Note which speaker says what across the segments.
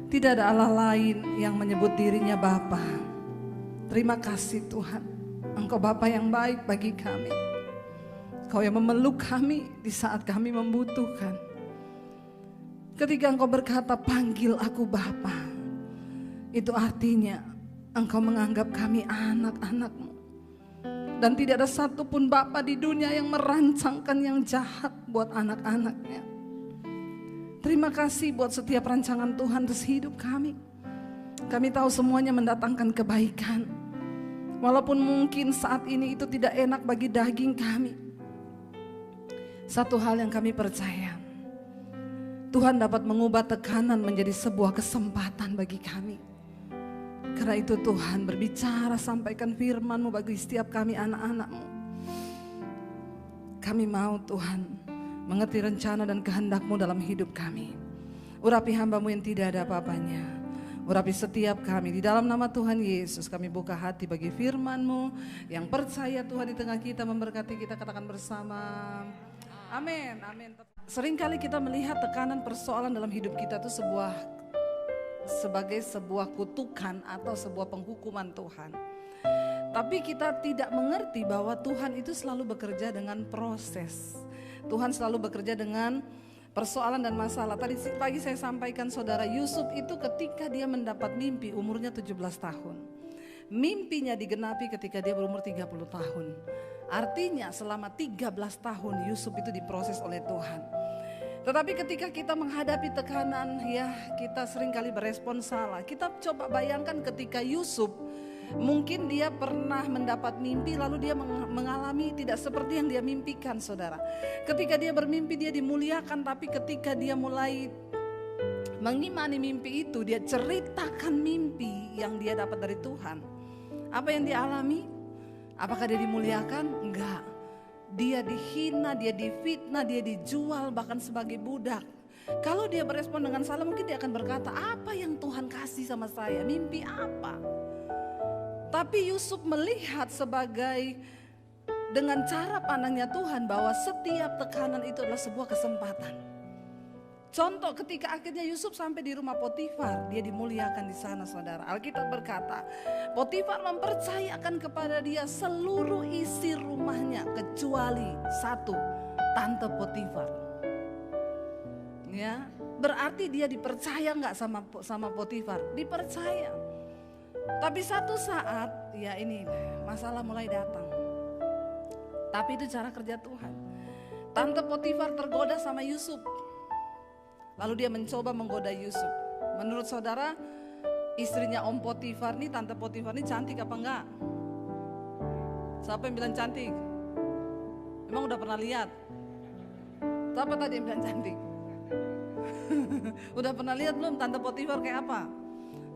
Speaker 1: Tidak ada Allah lain yang menyebut dirinya Bapa. Terima kasih Tuhan, Engkau Bapa yang baik bagi kami. Engkau yang memeluk kami di saat kami membutuhkan. Ketika Engkau berkata, panggil aku Bapa, itu artinya Engkau menganggap kami anak-anak-Mu. Dan tidak ada satupun Bapa di dunia yang merancangkan yang jahat buat anak-anaknya. Terima kasih buat setiap rancangan Tuhan atas hidup kami. Kami tahu semuanya mendatangkan kebaikan. Walaupun mungkin saat ini itu tidak enak bagi daging kami. Satu hal yang kami percaya, Tuhan dapat mengubah tekanan menjadi sebuah kesempatan bagi kami. Karena itu Tuhan berbicara, sampaikan firman-Mu bagi setiap kami anak-anak-Mu. Kami mau Tuhan mengerti rencana dan kehendak-Mu dalam hidup kami. Urapi hamba-Mu yang tidak ada apa-apanya. Urapi setiap kami. Di dalam nama Tuhan Yesus kami buka hati bagi firman-Mu. Yang percaya Tuhan di tengah kita memberkati kita, katakan bersama. Amin, amin. Seringkali kita melihat tekanan persoalan dalam hidup kita itu sebagai sebuah kutukan atau sebuah penghukuman Tuhan. Tapi kita tidak mengerti bahwa Tuhan itu selalu bekerja dengan proses. Tuhan selalu bekerja dengan persoalan dan masalah. Tadi pagi saya sampaikan saudara, Yusuf itu ketika dia mendapat mimpi umurnya 17 tahun. Mimpinya digenapi ketika dia berumur 30 tahun. Artinya selama 13 tahun Yusuf itu diproses oleh Tuhan. Tetapi ketika kita menghadapi tekanan, ya kita seringkali berespon salah. Kita coba bayangkan ketika Yusuf, mungkin dia pernah mendapat mimpi lalu dia mengalami tidak seperti yang dia mimpikan saudara. Ketika dia bermimpi dia dimuliakan, tapi ketika dia mulai mengimani mimpi itu, dia ceritakan mimpi yang dia dapat dari Tuhan. Apa yang dia alami? Apakah dia dimuliakan? Enggak. Dia dihina, dia difitnah, dia dijual bahkan sebagai budak. Kalau dia berespon dengan salah, mungkin dia akan berkata, apa yang Tuhan kasih sama saya? Mimpi apa? Tapi Yusuf melihat sebagai dengan cara pandangnya Tuhan bahwa setiap tekanan itu adalah sebuah kesempatan. Contoh ketika akhirnya Yusuf sampai di rumah Potifar, dia dimuliakan di sana saudara. Alkitab berkata, Potifar mempercayakan kepada dia seluruh isi rumahnya kecuali satu, tante Potifar. Ya, berarti dia dipercaya nggak sama Potifar? Dipercaya. Tapi satu saat, ya ini masalah mulai datang. Tapi itu cara kerja Tuhan. Tante Potifar tergoda sama Yusuf. Lalu dia mencoba menggoda Yusuf. Menurut saudara, istrinya Om Potifar nih, Tante Potifar nih cantik apa enggak? Siapa yang bilang cantik? Emang udah pernah lihat? Siapa tadi yang bilang cantik? Udah pernah lihat belum Tante Potifar kayak apa?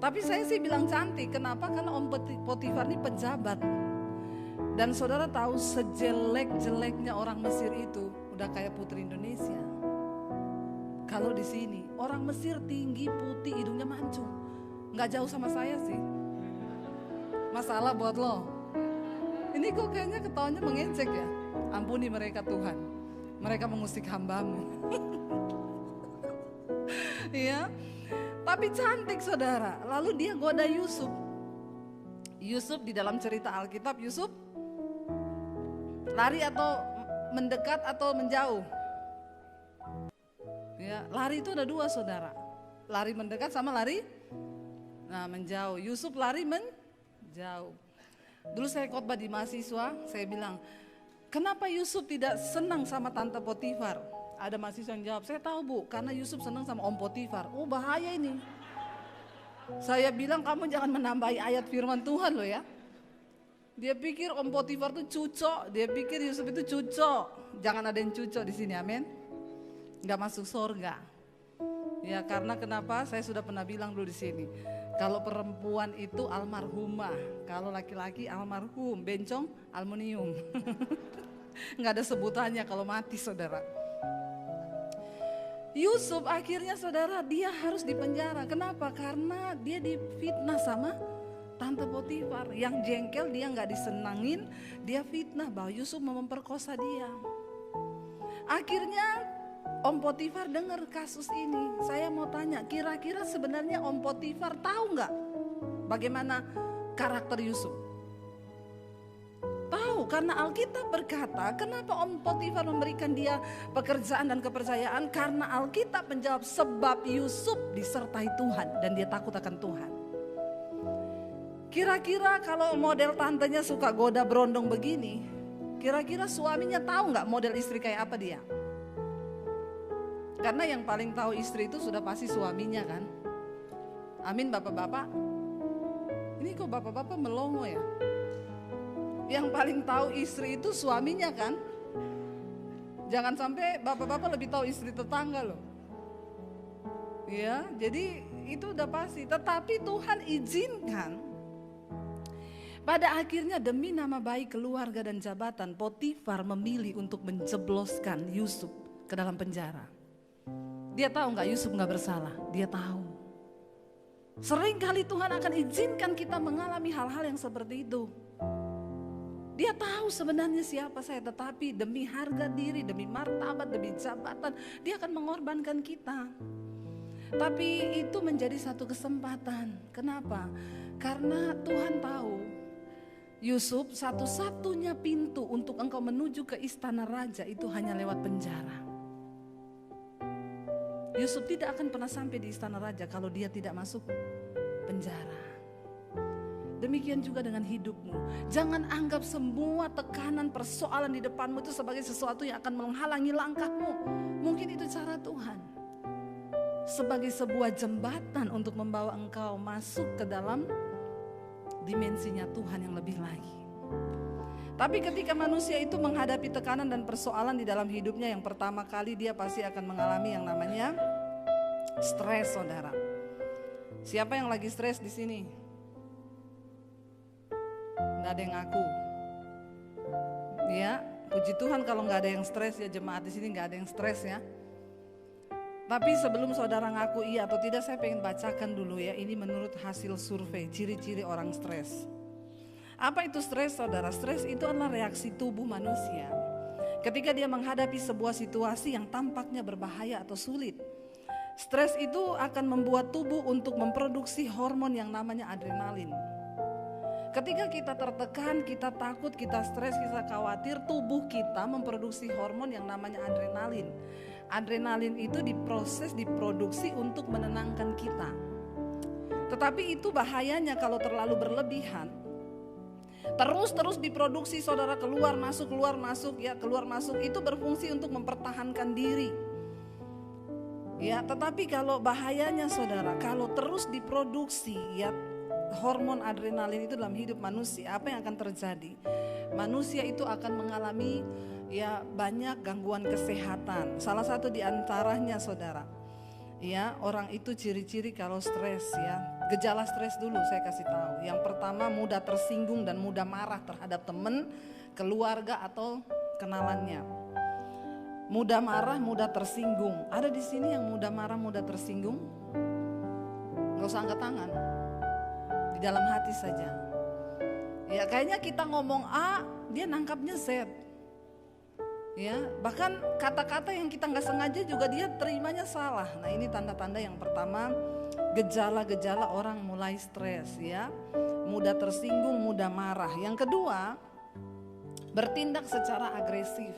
Speaker 1: Tapi saya sih bilang cantik. Kenapa? Karena Om Potifar ini pejabat. Dan saudara tahu sejelek-jeleknya orang Mesir itu udah kayak putri Indonesia. Kalau di sini orang Mesir tinggi, putih, hidungnya mancung, nggak jauh sama saya sih. Masalah buat lo. Ini kok kayaknya ketawanya mengejek ya. Ampuni mereka Tuhan, mereka mengusik hamba-Mu. Ya, tapi cantik saudara. Lalu dia goda Yusuf. Yusuf di dalam cerita Alkitab, Yusuf lari atau mendekat atau menjauh? Ya, lari itu ada dua saudara. Lari mendekat sama lari menjauh. Yusuf lari menjauh. Dulu saya khotbah di mahasiswa, saya bilang, kenapa Yusuf tidak senang sama Tante Potifar? Ada mahasiswa yang jawab, saya tahu Bu, karena Yusuf senang sama Om Potifar. Oh bahaya ini. Saya bilang kamu jangan menambahi ayat firman Tuhan loh ya. Dia pikir Om Potifar itu cucok, dia pikir Yusuf itu cucok. Jangan ada yang cucok di sini, amin. Gak masuk surga. Ya karena kenapa? Saya sudah pernah bilang dulu di sini. Kalau perempuan itu almarhumah, kalau laki-laki almarhum, bencong aluminium. Gak ada sebutannya kalau mati saudara. Yusuf akhirnya saudara dia harus dipenjara. Kenapa? Karena dia difitnah sama Tante Potifar. Yang jengkel dia gak disenangin, dia fitnah bahwa Yusuf mau memperkosa dia. Akhirnya Om Potifar dengar kasus ini. Saya mau tanya, kira-kira sebenarnya Om Potifar tahu nggak bagaimana karakter Yusuf? Tahu, karena Alkitab berkata, kenapa Om Potifar memberikan dia pekerjaan dan kepercayaan? Karena Alkitab menjawab, sebab Yusuf disertai Tuhan dan dia takut akan Tuhan. Kira-kira kalau model tantenya suka goda berondong begini, kira-kira suaminya tahu nggak model istri kayak apa dia? Karena yang paling tahu istri itu sudah pasti suaminya kan. Amin bapak-bapak. Ini kok bapak-bapak melongo ya? Yang paling tahu istri itu suaminya kan. Jangan sampai bapak-bapak lebih tahu istri tetangga loh. Ya, jadi itu udah pasti. Tetapi Tuhan izinkan. Pada akhirnya demi nama baik keluarga dan jabatan, Potifar memilih untuk menjebloskan Yusuf ke dalam penjara. Dia tahu nggak Yusuf nggak bersalah? Dia tahu. Seringkali Tuhan akan izinkan kita mengalami hal-hal yang seperti itu. Dia tahu sebenarnya siapa saya, tetapi demi harga diri, demi martabat, demi jabatan, dia akan mengorbankan kita. Tapi itu menjadi satu kesempatan. Kenapa? Karena Tuhan tahu Yusuf, satu-satunya pintu untuk engkau menuju ke istana raja itu hanya lewat penjara. Yusuf tidak akan pernah sampai di istana raja kalau dia tidak masuk penjara. Demikian juga dengan hidupmu. Jangan anggap semua tekanan, persoalan di depanmu itu sebagai sesuatu yang akan menghalangi langkahmu. Mungkin itu cara Tuhan. Sebagai sebuah jembatan untuk membawa engkau masuk ke dalam dimensinya Tuhan yang lebih lagi. Tapi ketika manusia itu menghadapi tekanan dan persoalan di dalam hidupnya, yang pertama kali dia pasti akan mengalami yang namanya stres, saudara. Siapa yang lagi stres di sini? Nggak ada yang ngaku. Ya, puji Tuhan kalau nggak ada yang stres ya, jemaat di sini nggak ada yang stres ya. Tapi sebelum saudara ngaku iya atau tidak, saya pengen bacakan dulu ya. Ini menurut hasil survei ciri-ciri orang stres. Apa itu stres, saudara? Stres itu adalah reaksi tubuh manusia ketika dia menghadapi sebuah situasi yang tampaknya berbahaya atau sulit. Stres itu akan membuat tubuh untuk memproduksi hormon yang namanya adrenalin. Ketika kita tertekan, kita takut, kita stres, kita khawatir, tubuh kita memproduksi hormon yang namanya adrenalin. Adrenalin itu diproduksi untuk menenangkan kita. Tetapi itu bahayanya kalau terlalu berlebihan. Terus diproduksi, saudara, keluar masuk ya, keluar masuk, itu berfungsi untuk mempertahankan diri. Ya, tetapi kalau bahayanya, saudara, kalau terus diproduksi ya hormon adrenalin itu dalam hidup manusia, apa yang akan terjadi? Manusia itu akan mengalami ya banyak gangguan kesehatan. Salah satu di antaranya, saudara, ya orang itu ciri-ciri kalau stres ya. Gejala stres dulu saya kasih tahu. Yang pertama, mudah tersinggung dan mudah marah terhadap teman, keluarga atau kenalannya. Mudah marah, mudah tersinggung. Ada di sini yang mudah marah, mudah tersinggung? Gak usah angkat tangan. Di dalam hati saja. Ya kayaknya kita ngomong A, dia nangkapnya Z. Ya, bahkan kata-kata yang kita nggak sengaja juga dia terimanya salah. Nah, ini tanda-tanda yang pertama, gejala-gejala orang mulai stres ya. Mudah tersinggung, mudah marah. Yang kedua, bertindak secara agresif.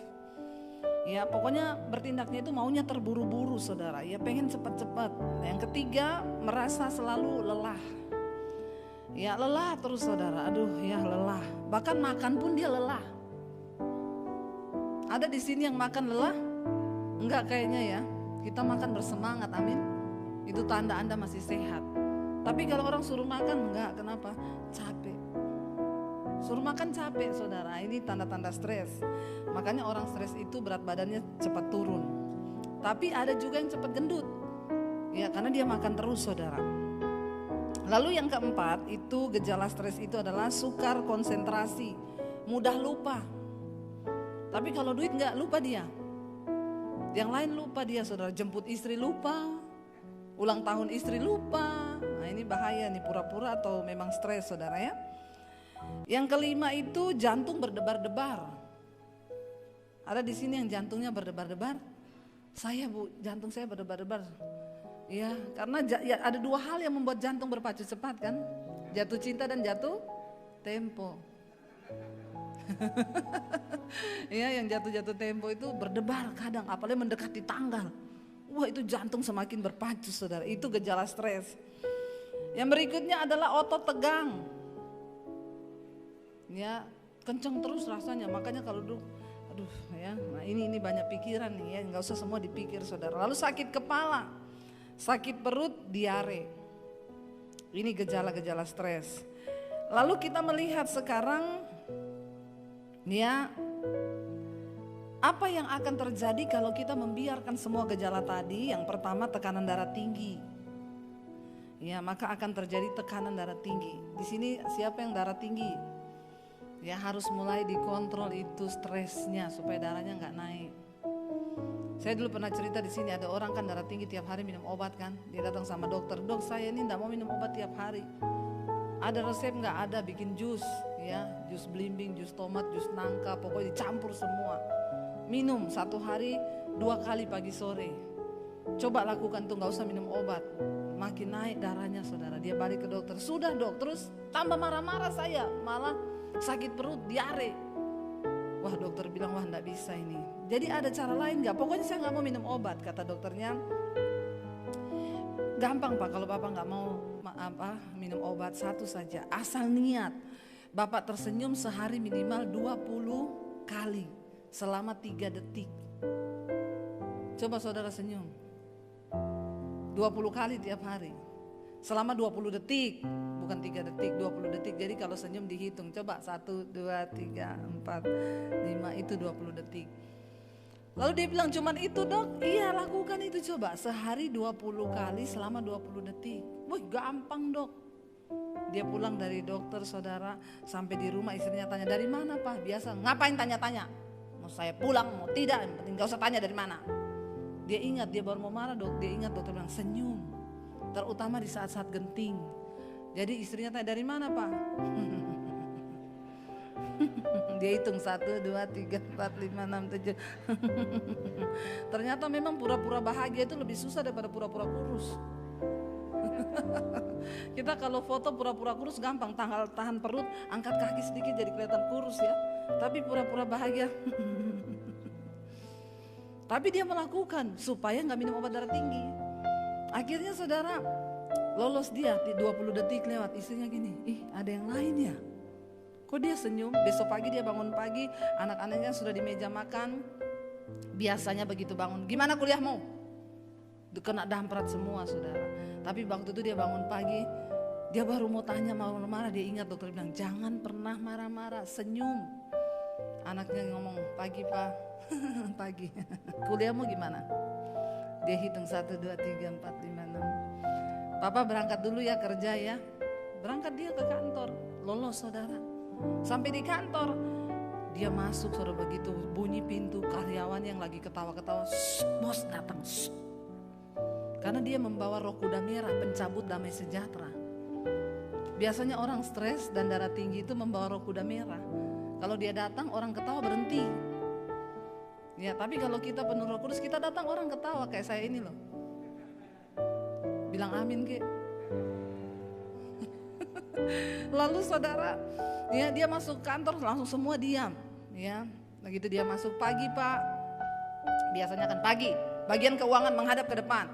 Speaker 1: Ya, pokoknya bertindaknya itu maunya terburu-buru, saudara. Ya, pengen cepat-cepat. Yang ketiga, merasa selalu lelah. Ya, lelah terus, saudara. Aduh, ya lelah. Bahkan makan pun dia lelah. Ada di sini yang makan lelah? Enggak kayaknya ya. Kita makan bersemangat, amin. Itu tanda Anda masih sehat. Tapi kalau orang suruh makan, enggak, kenapa? Capek. Suruh makan capek, saudara. Ini tanda-tanda stres. Makanya orang stres itu berat badannya cepat turun. Tapi ada juga yang cepat gendut. Ya, karena dia makan terus, saudara. Lalu yang keempat, itu gejala stres itu adalah sukar konsentrasi, mudah lupa. Tapi kalau duit enggak, lupa dia. Yang lain lupa dia, saudara. Jemput istri lupa, ulang tahun istri lupa. Nah, ini bahaya nih, pura-pura atau memang stres, saudara ya. Yang kelima itu jantung berdebar-debar. Ada di sini yang jantungnya berdebar-debar? Saya Bu, jantung saya berdebar-debar. Ya, karena ya, ada dua hal yang membuat jantung berpacu cepat kan. Jatuh cinta dan jatuh tempo. Ya, yang jatuh tempo itu berdebar kadang, apalagi mendekati tanggal. Wah, itu jantung semakin berpacu saudara, itu gejala stres. Yang berikutnya adalah otot tegang. Ya, kenceng terus rasanya, makanya kalau duduk, aduh ya, nah ini banyak pikiran nih ya, nggak usah semua dipikir saudara. Lalu sakit kepala, sakit perut, diare. Ini gejala-gejala stres. Lalu kita melihat sekarang, ya, apa yang akan terjadi kalau kita membiarkan semua gejala tadi? Yang pertama, tekanan darah tinggi. Ya, maka akan terjadi tekanan darah tinggi. Di sini siapa yang darah tinggi? Ya, harus mulai dikontrol itu stresnya supaya darahnya nggak naik. Saya dulu pernah cerita di sini, ada orang kan darah tinggi tiap hari minum obat kan. Dia datang sama dokter, dok saya ini nggak mau minum obat tiap hari. Ada resep nggak? Ada, bikin jus, ya, jus belimbing, jus tomat, jus nangka, pokoknya dicampur semua. Minum 1 hari 2 kali pagi sore. Coba lakukan tuh, nggak usah minum obat. Makin naik darahnya saudara. Dia balik ke dokter, sudah dok, terus tambah marah-marah saya, malah sakit perut, diare. Wah, dokter bilang, wah nggak bisa ini. Jadi ada cara lain nggak? Pokoknya saya nggak mau minum obat, kata dokternya. Gampang Pak, kalau Bapak nggak mau minum obat, satu saja, asal niat. Bapak tersenyum sehari minimal 20 kali selama 3 detik. Coba saudara senyum 20 kali tiap hari selama 20 detik, bukan 3 detik, 20 detik. Jadi kalau senyum dihitung, coba 1, 2, 3, 4, 5, itu 20 detik. Lalu dia bilang, cuman itu dok? Iya, lakukan itu, coba sehari 20 kali selama 20 detik. Wih, gampang dok. Dia pulang dari dokter saudara, sampai di rumah istrinya tanya, dari mana Pak? Biasa, ngapain tanya-tanya? Mau saya pulang, mau tidak, yang penting gak usah tanya dari mana. Dia ingat, dia baru mau marah dok, dia ingat dokter bilang senyum, terutama di saat-saat genting. Jadi istrinya tanya, dari mana Pak? Dia hitung 1, 2, 3, 4, 5, 6, 7. Ternyata memang pura-pura bahagia itu lebih susah daripada pura-pura kurus. Kita kalau foto pura-pura kurus gampang, tahan perut, angkat kaki sedikit jadi kelihatan kurus ya. Tapi pura-pura bahagia. Tapi dia melakukan supaya gak minum obat darah tinggi. Akhirnya saudara, lolos dia di 20 detik lewat, istrinya gini, ih ada yang lain ya. Kok dia senyum? Besok pagi dia bangun pagi, anak-anaknya sudah di meja makan. Biasanya begitu bangun, gimana kuliahmu? Kena damprat semua saudara. Tapi waktu itu dia bangun pagi, dia baru mau tanya, mau marah, dia ingat dokter bilang jangan pernah marah-marah, senyum. Anaknya ngomong, pagi Pak, pagi. Kuliahmu gimana? Dia hitung 1, 2, 3, 4, 5, 6. Papa berangkat dulu ya kerja ya. Berangkat dia ke kantor, lolos saudara. Sampai di kantor, dia masuk saudara, begitu bunyi pintu, karyawan yang lagi ketawa-ketawa, bos datang. Karena dia membawa roh kuda merah, pencabut damai sejahtera. Biasanya orang stres dan darah tinggi itu membawa roh kuda merah. Kalau dia datang orang ketawa berhenti. Ya, tapi kalau kita penuh Roh Kudus, kita datang orang ketawa kayak saya ini loh. Bilang amin ke. Lalu saudara, ya dia masuk kantor langsung semua diam, ya. Begitu dia masuk, pagi Pak. Biasanya kan pagi. Bagian keuangan menghadap ke depan.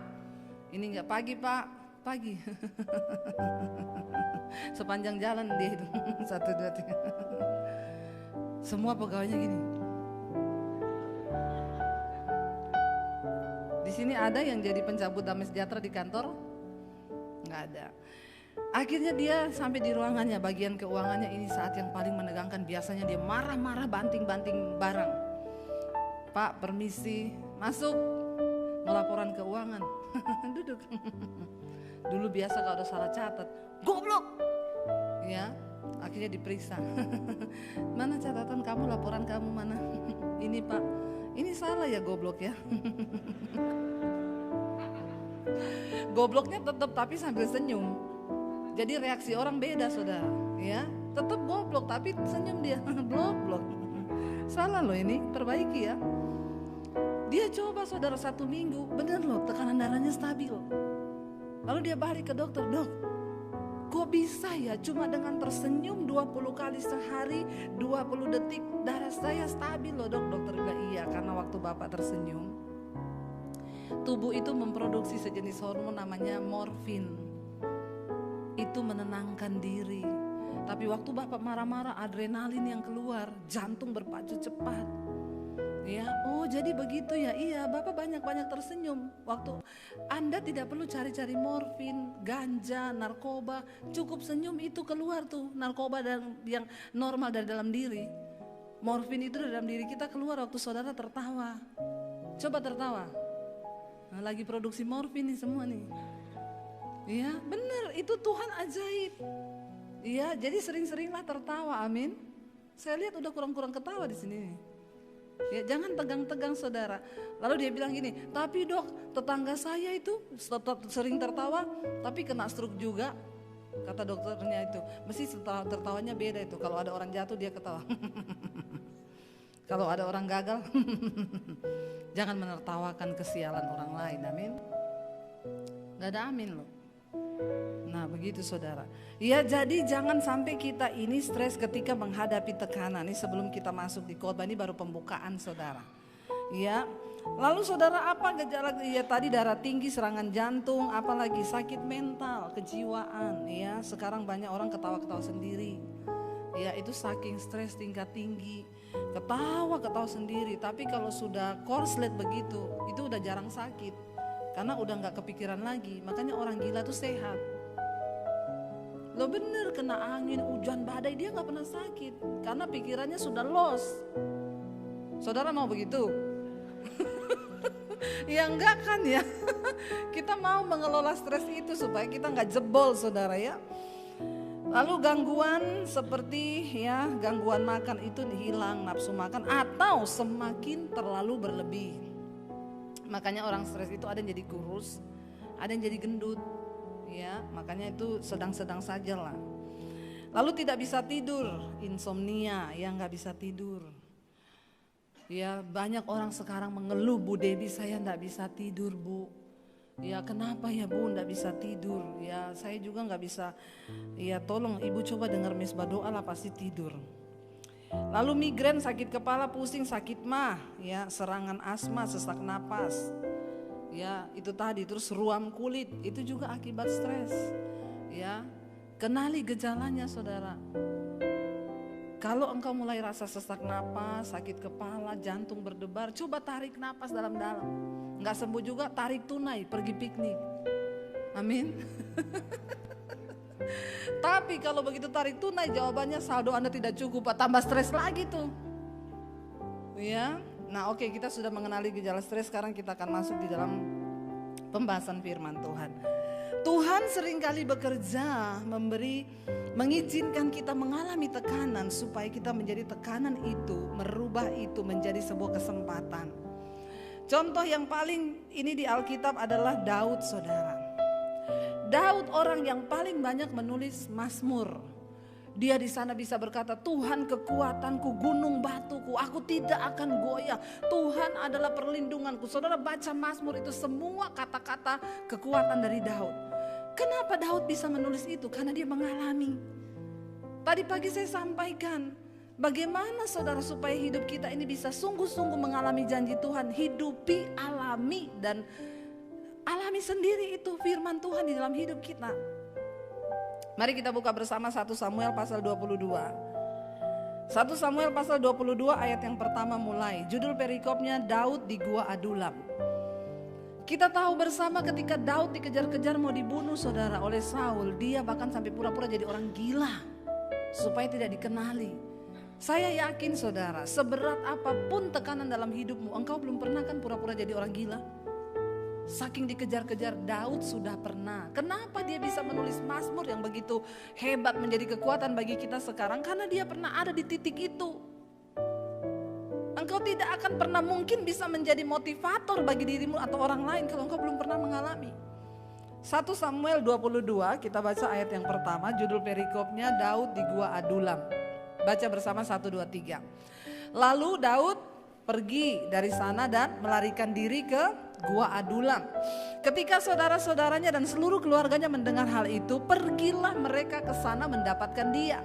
Speaker 1: Ini enggak, pagi Pak, pagi. Sepanjang jalan dia itu 1, 2, 3. Semua pegawainya gini. Di sini ada yang jadi pencabut damai sejahtera di kantor? Nggak ada. Akhirnya dia sampai di ruangannya, bagian keuangannya, ini saat yang paling menegangkan. Biasanya dia marah-marah, banting-banting barang. Pak, permisi, masuk, mau laporan keuangan. Duduk. Dulu biasa kalau ada salah catat, goblok. Ya, akhirnya diperiksa. Mana catatan kamu, laporan kamu mana? Ini Pak, ini salah ya, goblok ya. Gobloknya tetap tapi sambil senyum. Jadi reaksi orang beda saudara, ya. Tetap goblok tapi senyum dia. Blok. Salah loh ini, perbaiki ya. Dia coba saudara 1 minggu, bener loh tekanan darahnya stabil. Lalu dia balik ke dokter, dok, kok bisa ya cuma dengan tersenyum 20 kali sehari, 20 detik darah saya stabil loh dok. Dokter bilang iya, karena waktu bapak tersenyum, tubuh itu memproduksi sejenis hormon namanya morfin. Itu menenangkan diri. Tapi waktu bapak marah-marah, adrenalin yang keluar, jantung berpacu cepat. Ya, oh jadi begitu ya. Iya, bapak banyak-banyak tersenyum. Waktu Anda tidak perlu cari-cari morfin, ganja, narkoba, cukup senyum itu keluar tuh narkoba yang normal dari dalam diri. Morfin itu dari dalam diri kita keluar waktu saudara tertawa. Coba tertawa. Nah, lagi produksi morfin nih semua nih. Iya, benar, itu Tuhan ajaib. Iya, jadi sering-seringlah tertawa, amin. Saya lihat udah kurang-kurang ketawa di sini. Ya, jangan tegang-tegang saudara. Lalu dia bilang gini, tapi dok, tetangga saya itu sering tertawa, tapi kena stroke juga. Kata dokternya itu, mesti tertawanya beda itu. Kalau ada orang jatuh dia ketawa. Kalau ada orang gagal, jangan menertawakan kesialan orang lain, amin. Gak ada amin loh. Nah begitu saudara. Ya jadi jangan sampai kita ini stres ketika menghadapi tekanan. Ini sebelum kita masuk di khotbah, ini baru pembukaan saudara. Ya, lalu saudara apa gejala? Ya tadi darah tinggi, serangan jantung, apalagi sakit mental, kejiwaan. Ya sekarang banyak orang ketawa-ketawa sendiri. Ya itu saking stres tingkat tinggi, ketawa sendiri. Tapi kalau sudah korslet begitu, itu udah jarang sakit. Karena udah gak kepikiran lagi. Makanya orang gila tuh sehat. Lo bener, kena angin, hujan, badai, dia gak pernah sakit. Karena pikirannya sudah lost. Saudara mau begitu? Ya enggak kan ya. Kita mau mengelola stres itu supaya kita gak jebol saudara ya. Lalu gangguan seperti ya gangguan makan itu hilang nafsu makan atau semakin terlalu berlebih. Makanya orang stres itu ada yang jadi kurus, ada yang jadi gendut, ya makanya itu sedang-sedang saja lah. Lalu tidak bisa tidur, insomnia, yang nggak bisa tidur. Ya banyak orang sekarang mengeluh, Bu Debbie saya nggak bisa tidur Bu. Ya kenapa ya Bu nggak bisa tidur? Ya saya juga nggak bisa. Ya tolong Ibu coba dengar misbah doa lah pasti tidur. Lalu migrain, sakit kepala, pusing, sakit mah, ya serangan asma, sesak napas, ya itu tadi. Terus ruam kulit, itu juga akibat stres. Ya kenali gejalanya saudara. Kalau engkau mulai rasa sesak napas, sakit kepala, jantung berdebar, coba tarik napas dalam-dalam. Nggak sembuh juga, tarik tunai, pergi piknik. Amin. Tapi kalau begitu tarik tunai, jawabannya saldo Anda tidak cukup, tambah stres lagi tuh. Ya, nah oke, kita sudah mengenali gejala stres. Sekarang kita akan masuk di dalam pembahasan firman Tuhan. Tuhan seringkali bekerja mengizinkan kita mengalami tekanan supaya kita menjadi tekanan itu, merubah itu menjadi sebuah kesempatan. Contoh yang paling ini di Alkitab adalah Daud saudara. Daud orang yang paling banyak menulis Mazmur. Dia di sana bisa berkata, Tuhan kekuatanku, gunung batuku, aku tidak akan goyah. Tuhan adalah perlindunganku. Saudara baca Mazmur itu semua kata-kata kekuatan dari Daud. Kenapa Daud bisa menulis itu? Karena dia mengalami. Tadi pagi saya sampaikan, bagaimana saudara supaya hidup kita ini bisa sungguh-sungguh mengalami janji Tuhan. Hidupi, alami, dan alami sendiri itu firman Tuhan di dalam hidup kita. Mari kita buka bersama 1 Samuel pasal 22. 1 Samuel pasal 22 ayat yang pertama mulai. Judul perikopnya Daud di Gua Adulam. Kita tahu bersama ketika Daud dikejar-kejar mau dibunuh saudara oleh Saul. Dia bahkan sampai pura-pura jadi orang gila supaya tidak dikenali. Saya yakin saudara, seberat apapun tekanan dalam hidupmu, engkau belum pernah kan pura-pura jadi orang gila? Saking dikejar-kejar, Daud sudah pernah. Kenapa dia bisa menulis Mazmur yang begitu hebat menjadi kekuatan bagi kita sekarang? Karena dia pernah ada di titik itu. Engkau tidak akan pernah mungkin bisa menjadi motivator bagi dirimu atau orang lain kalau engkau belum pernah mengalami. 1 Samuel 22, kita baca ayat yang pertama, judul perikopnya Daud di Gua Adulam. Baca bersama 1, 2, 3. Lalu Daud pergi dari sana dan melarikan diri ke Gua Adulam. Ketika saudara-saudaranya dan seluruh keluarganya mendengar hal itu, pergilah mereka ke sana mendapatkan dia.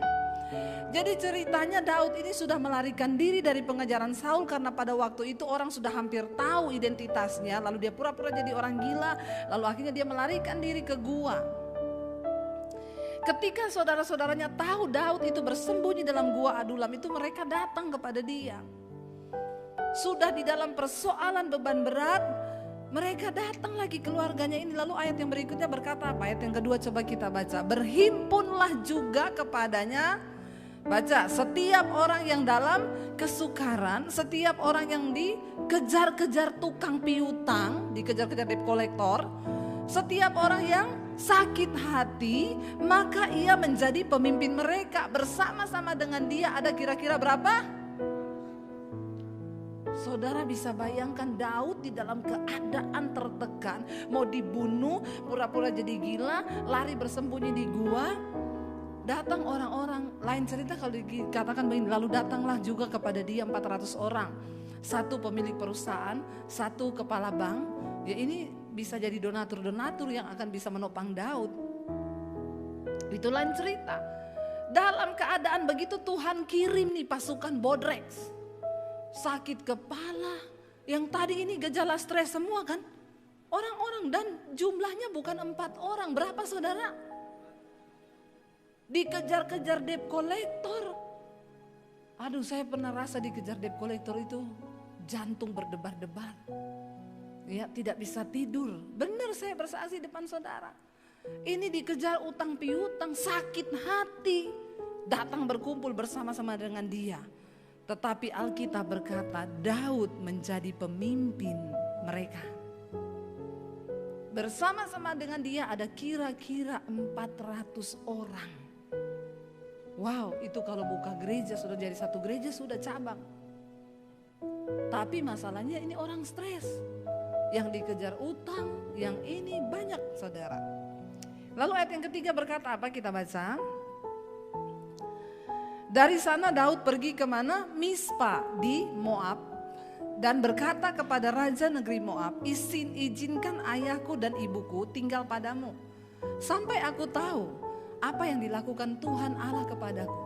Speaker 1: Jadi ceritanya Daud ini sudah melarikan diri dari pengejaran Saul karena pada waktu itu orang sudah hampir tahu identitasnya. Lalu dia pura-pura jadi orang gila, lalu akhirnya dia melarikan diri ke gua. Ketika saudara-saudaranya tahu Daud itu bersembunyi dalam Gua Adulam, itu mereka datang kepada dia. Sudah di dalam persoalan beban berat, mereka datang lagi keluarganya ini. Lalu ayat yang berikutnya berkata apa? Ayat yang kedua coba kita baca. Berhimpunlah juga kepadanya. Baca, setiap orang yang dalam kesukaran, setiap orang yang dikejar-kejar tukang piutang, dikejar-kejar debt collector, setiap orang yang sakit hati, maka ia menjadi pemimpin mereka. Bersama-sama dengan dia ada kira-kira berapa? Saudara bisa bayangkan Daud di dalam keadaan tertekan, mau dibunuh, pura-pura jadi gila, lari bersembunyi di gua. Datang orang-orang, lain cerita kalau dikatakan begini, lalu datanglah juga kepada dia 400 orang. Satu pemilik perusahaan, satu kepala bank. Ya ini bisa jadi donatur-donatur yang akan bisa menopang Daud. Itu lain cerita. Dalam keadaan begitu Tuhan kirim nih pasukan bodreks. Sakit kepala, yang tadi ini gejala stres semua kan. Orang-orang dan jumlahnya bukan 4 orang, berapa saudara? Dikejar-kejar debt collector. Aduh, saya pernah rasa dikejar debt collector itu jantung berdebar-debar. Ya, tidak bisa tidur. Benar, saya bersaksi depan saudara. Ini dikejar utang piutang, sakit hati. Datang berkumpul bersama-sama dengan dia. Tetapi Alkitab berkata Daud menjadi pemimpin mereka. Bersama-sama dengan dia ada kira-kira 400 orang. Wow, itu kalau buka gereja sudah jadi satu gereja sudah cabang. Tapi masalahnya ini orang stres. Yang dikejar utang, yang ini banyak saudara. Lalu ayat yang ketiga berkata apa, kita baca. Dari sana Daud pergi kemana? Mispa di Moab. Dan berkata kepada raja negeri Moab, izinkan ayahku dan ibuku tinggal padamu. Sampai aku tahu apa yang dilakukan Tuhan Allah kepadaku.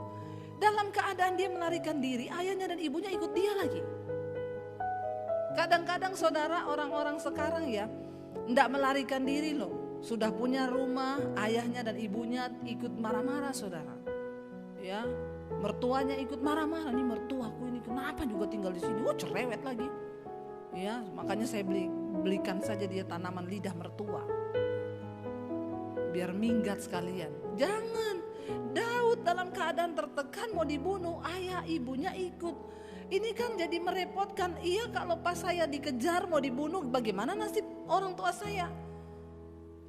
Speaker 1: Dalam keadaan dia melarikan diri, ayahnya dan ibunya ikut dia lagi. Kadang-kadang saudara, orang-orang sekarang ya enggak melarikan diri loh. Sudah punya rumah, ayahnya dan ibunya ikut marah-marah saudara. Ya, mertuanya ikut marah-marah, nih mertuaku ini kenapa juga tinggal di sini? Oh, cerewet lagi. Ya, makanya saya belikan saja dia tanaman lidah mertua. Biar minggat sekalian. Jangan. Daud dalam keadaan tertekan mau dibunuh, ayah ibunya ikut. Ini kan jadi merepotkan. Iya, kalau pas saya dikejar mau dibunuh, bagaimana nasib orang tua saya?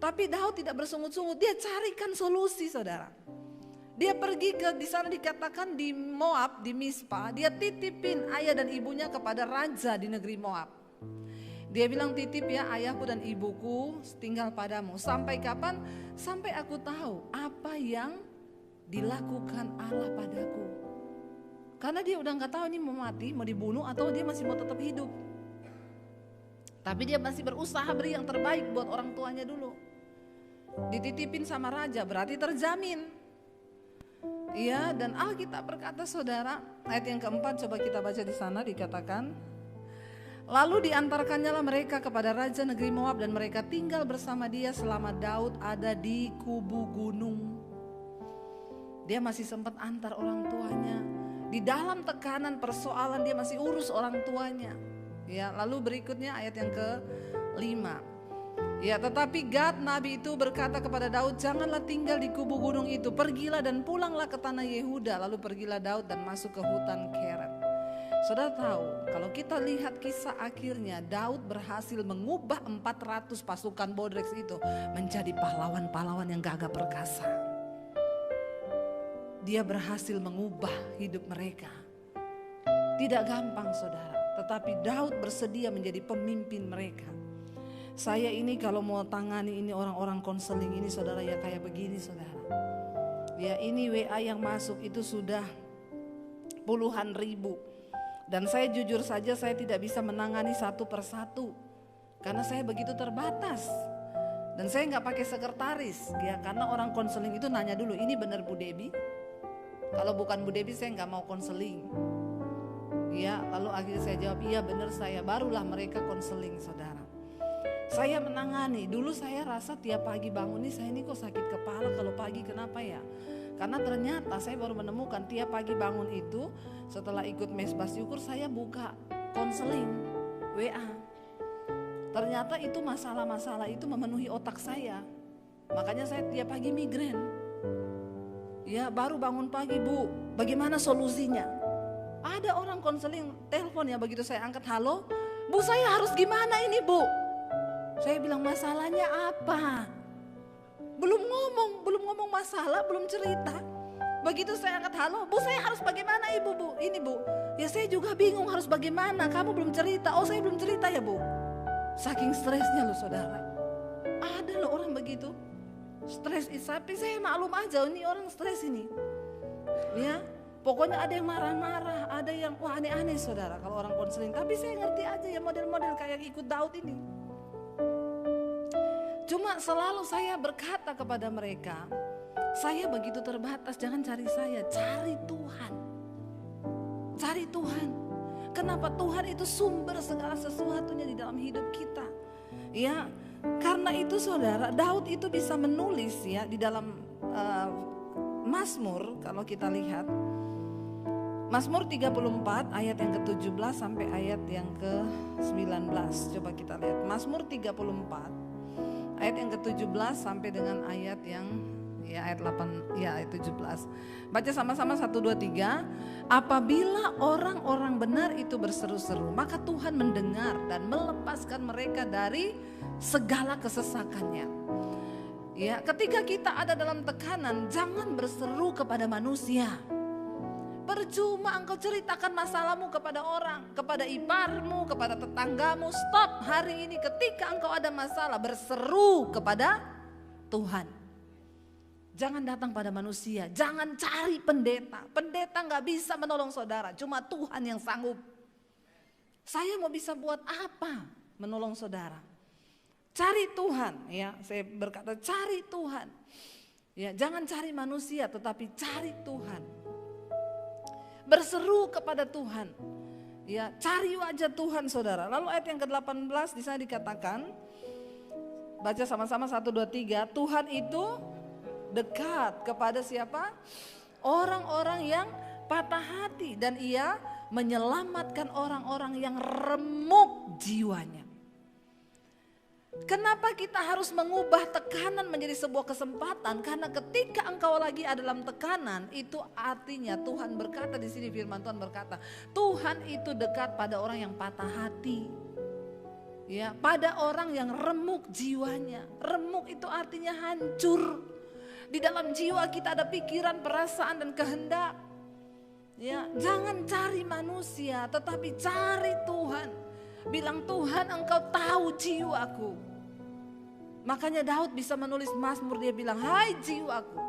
Speaker 1: Tapi Daud tidak bersungut-sungut, dia carikan solusi saudara. Dia pergi ke di sana dikatakan di Moab, di Mispa, dia titipin ayah dan ibunya kepada raja di negeri Moab. Dia bilang, titip ya ayahku dan ibuku tinggal padamu. Sampai kapan? Sampai aku tahu apa yang dilakukan Allah padaku. Karena dia udah gak tahu ini mau mati, mau dibunuh atau dia masih mau tetap hidup. Tapi dia masih berusaha beri yang terbaik buat orang tuanya dulu. Dititipin sama raja berarti terjamin. Iya, dan Alkitab berkata saudara, ayat yang keempat coba kita baca di sana dikatakan, lalu diantarkannya lah mereka kepada raja negeri Moab dan mereka tinggal bersama dia selama Daud ada di kubu gunung. Dia masih sempat antar orang tuanya. Di dalam tekanan persoalan dia masih urus orang tuanya. Ya, lalu berikutnya ayat yang ke-5. Ya, tetapi Gad nabi itu berkata kepada Daud, janganlah tinggal di kubu gunung itu, pergilah dan pulanglah ke tanah Yehuda. Lalu pergilah Daud dan masuk ke hutan Keret. Saudara tahu, kalau kita lihat kisah akhirnya, Daud berhasil mengubah 400 pasukan bodreks itu menjadi pahlawan-pahlawan yang gagah perkasa. Dia berhasil mengubah hidup mereka. Tidak gampang saudara, tetapi Daud bersedia menjadi pemimpin mereka. Saya ini kalau mau tangani ini orang-orang konseling ini saudara, ya kayak begini saudara. Ya, ini WA yang masuk itu sudah puluhan ribu. Dan saya jujur saja saya tidak bisa menangani satu persatu karena saya begitu terbatas. Dan saya nggak pakai sekretaris ya, karena orang konseling itu nanya dulu, ini benar Bu Debbie? Kalau bukan Bu Debbie saya nggak mau konseling. Ya, lalu akhirnya saya jawab iya benar saya, barulah mereka konseling saudara. Saya menangani, dulu saya rasa tiap pagi bangun nih saya ini kok sakit kepala kalau pagi, kenapa ya? Karena ternyata saya baru menemukan tiap pagi bangun itu setelah ikut mesbah syukur saya buka konseling WA. Ternyata itu masalah-masalah itu memenuhi otak saya. Makanya saya tiap pagi migrain. Ya baru bangun pagi Bu, bagaimana solusinya? Ada orang konseling telepon ya, begitu saya angkat, halo Bu saya harus gimana ini Bu? Saya bilang masalahnya apa? Belum ngomong masalah, belum cerita. Begitu saya angkat, halo Bu saya harus bagaimana Ibu Bu? Ini Bu, ya saya juga bingung harus bagaimana, kamu belum cerita. Oh saya belum cerita ya Bu. Saking stresnya loh saudara. Ada loh orang begitu. Stres, tapi saya maklum aja ini orang stres ini. Ya, pokoknya ada yang marah-marah, ada yang wah aneh-aneh saudara kalau orang konseling. Tapi saya ngerti aja ya model-model kayak ikut Daud ini. Cuma selalu saya berkata kepada mereka, saya begitu terbatas, jangan cari saya, cari Tuhan. Cari Tuhan. Kenapa? Tuhan itu sumber segala sesuatunya di dalam hidup kita. Ya, karena itu saudara, Daud itu bisa menulis ya di dalam Mazmur, kalau kita lihat Mazmur 34 ayat yang ke-17 sampai ayat yang ke-19. Coba kita lihat Mazmur 34 ayat yang ke-17 sampai dengan ayat yang ayat 8 ayat 17. Baca sama-sama 1 2 3. Apabila orang-orang benar itu berseru-seru, maka Tuhan mendengar dan melepaskan mereka dari segala kesesakannya. Ya, ketika kita ada dalam tekanan, jangan berseru kepada manusia. Percuma engkau ceritakan masalahmu kepada orang, kepada iparmu, kepada tetanggamu. Stop hari ini, ketika engkau ada masalah, berseru kepada Tuhan. Jangan datang pada manusia, jangan cari pendeta. Pendeta gak bisa menolong saudara, cuma Tuhan yang sanggup. Saya mau bisa buat apa menolong saudara? Cari Tuhan, ya saya berkata cari Tuhan. Ya, jangan cari manusia tetapi cari Tuhan. Berseru kepada Tuhan. Ya, cari wajah Tuhan saudara. Lalu ayat yang ke-18 di sana dikatakan, baca sama-sama 1 2 3, Tuhan itu dekat kepada siapa? Orang-orang yang patah hati dan ia menyelamatkan orang-orang yang remuk jiwanya. Kenapa kita harus mengubah tekanan menjadi sebuah kesempatan? Karena ketika engkau lagi ada dalam tekanan, itu artinya Tuhan berkata di sini, firman Tuhan berkata, Tuhan itu dekat pada orang yang patah hati. Ya, pada orang yang remuk jiwanya. Remuk itu artinya hancur. Di dalam jiwa kita ada pikiran, perasaan dan kehendak. Ya, jangan cari manusia, tetapi cari Tuhan. Bilang Tuhan engkau tahu jiwaku. Makanya Daud bisa menulis Mazmur, dia bilang, hai jiwaku,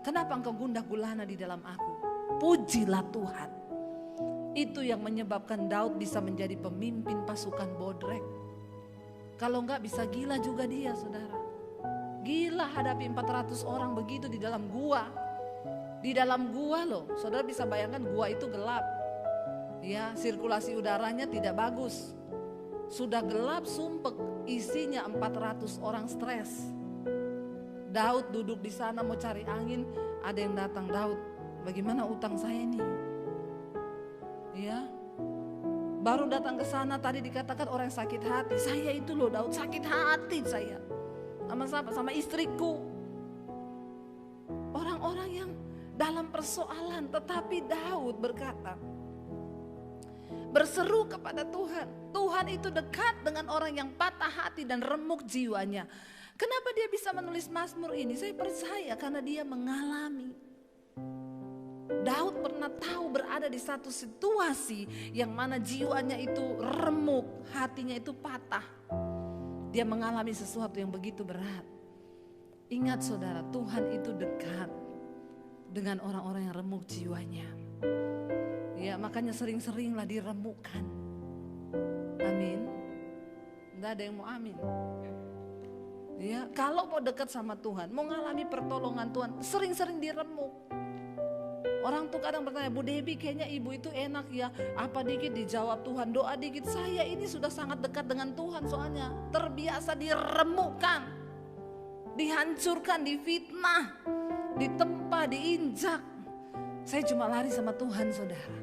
Speaker 1: kenapa engkau gundah gulana di dalam aku? Pujilah Tuhan. Itu yang menyebabkan Daud bisa menjadi pemimpin pasukan Bodrek. Kalau enggak bisa gila juga dia saudara. Gila hadapi 400 orang begitu di dalam gua. Di dalam gua loh, saudara bisa bayangkan gua itu gelap. Ya, sirkulasi udaranya tidak bagus. Sudah gelap sumpek, isinya 400 orang stres. Daud duduk di sana mau cari angin, ada yang datang, Daud, bagaimana utang saya ini? Ya, baru datang ke sana tadi dikatakan orang sakit hati. Saya itu loh Daud, sakit hati saya. Sama istriku. Orang-orang yang dalam persoalan, tetapi Daud berkata, berseru kepada Tuhan. Tuhan itu dekat dengan orang yang patah hati dan remuk jiwanya. Kenapa dia bisa menulis Mazmur ini? Saya percaya karena dia mengalami. Daud pernah tahu berada di satu situasi yang mana jiwanya itu remuk, hatinya itu patah. Dia mengalami sesuatu yang begitu berat. Ingat saudara, Tuhan itu dekat dengan orang-orang yang remuk jiwanya. Ya, makanya sering-seringlah diremukkan. Amin. Enggak ada yang mau amin. Ya, kalau mau dekat sama Tuhan, mau ngalami pertolongan Tuhan, sering-sering diremuk. Orang tuh kadang bertanya, Bu Debbie kayaknya ibu itu enak ya, apa dikit dijawab Tuhan, doa dikit. Saya ini sudah sangat dekat dengan Tuhan soalnya, terbiasa diremukkan, dihancurkan, difitnah, ditempa, diinjak. Saya cuma lari sama Tuhan, saudara.